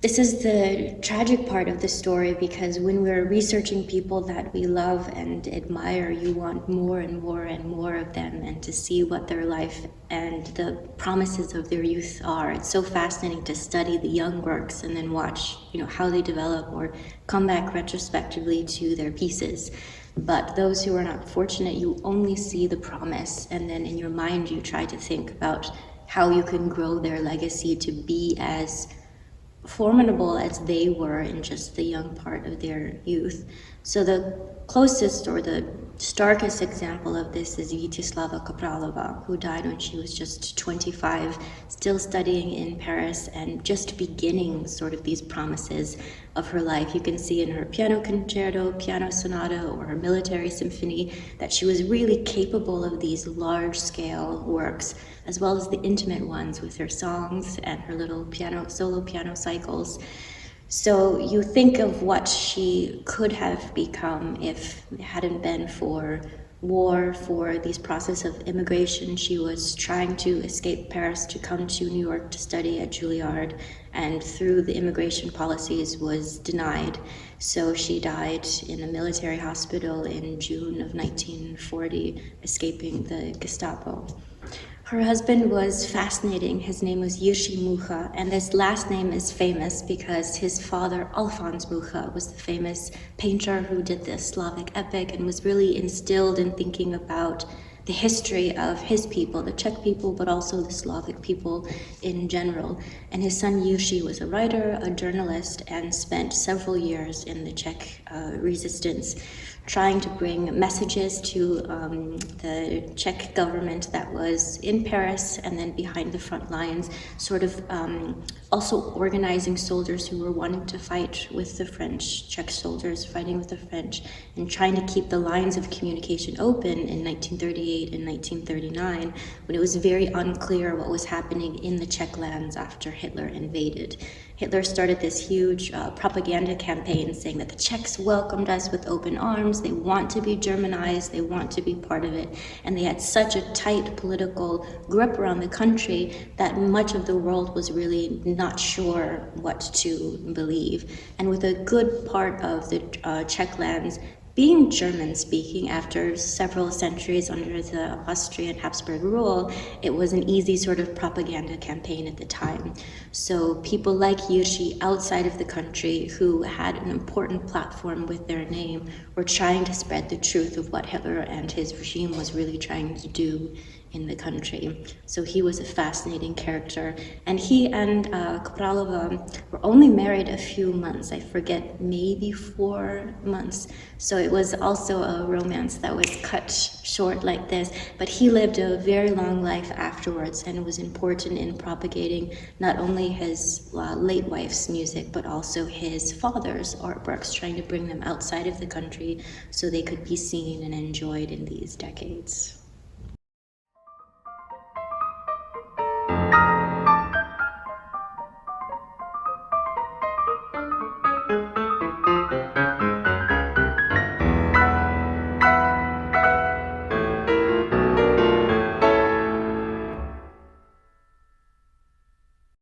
This is the tragic part of the story, because when we're researching people that we love and admire, you want more and more and more of them, and to see what their life and the promises of their youth are. It's so fascinating to study the young works and then watch, how they develop, or come back retrospectively to their pieces. But those who are not fortunate, you only see the promise, and then in your mind you try to think about how you can grow their legacy to be as formidable as they were in just the young part of their youth. So the closest or the starkest example of this is Vítězslava Kaprálová, who died when she was just 25, still studying in Paris and just beginning sort of these promises of her life. You can see in her piano concerto, piano sonata, or her military symphony that she was really capable of these large-scale works, as well as the intimate ones with her songs and her little solo piano cycles. So you think of what she could have become if it hadn't been for war, for these process of immigration. She was trying to escape Paris to come to New York to study at Juilliard, and through the immigration policies was denied. So she died in a military hospital in June of 1940, escaping the Gestapo. Her husband was fascinating. His name was Jiří Mucha, and this last name is famous because his father, Alfons Mucha, was the famous painter who did the Slavic epic and was really instilled in thinking about the history of his people, the Czech people, but also the Slavic people in general. And his son Jiří was a writer, a journalist, and spent several years in the Czech resistance, trying to bring messages to the Czech government that was in Paris and then behind the front lines, sort of also organizing soldiers who were wanting to fight with the French, Czech soldiers fighting with the French, and trying to keep the lines of communication open in 1938 and 1939, when it was very unclear what was happening in the Czech lands after Hitler invaded. Hitler started this huge propaganda campaign saying that the Czechs welcomed us with open arms, they want to be Germanized, they want to be part of it, and they had such a tight political grip around the country that much of the world was really not sure what to believe. And with a good part of the Czech lands being German-speaking after several centuries under the Austrian Habsburg rule, it was an easy sort of propaganda campaign at the time. So people like Jiří outside of the country, who had an important platform with their name, were trying to spread the truth of what Hitler and his regime was really trying to do in the country. So he was a fascinating character, and he and Kaprálová were only married a few months, I forget, maybe 4 months. So it was also a romance that was cut short like this, but he lived a very long life afterwards and was important in propagating not only his late wife's music, but also his father's artworks, trying to bring them outside of the country so they could be seen and enjoyed in these decades.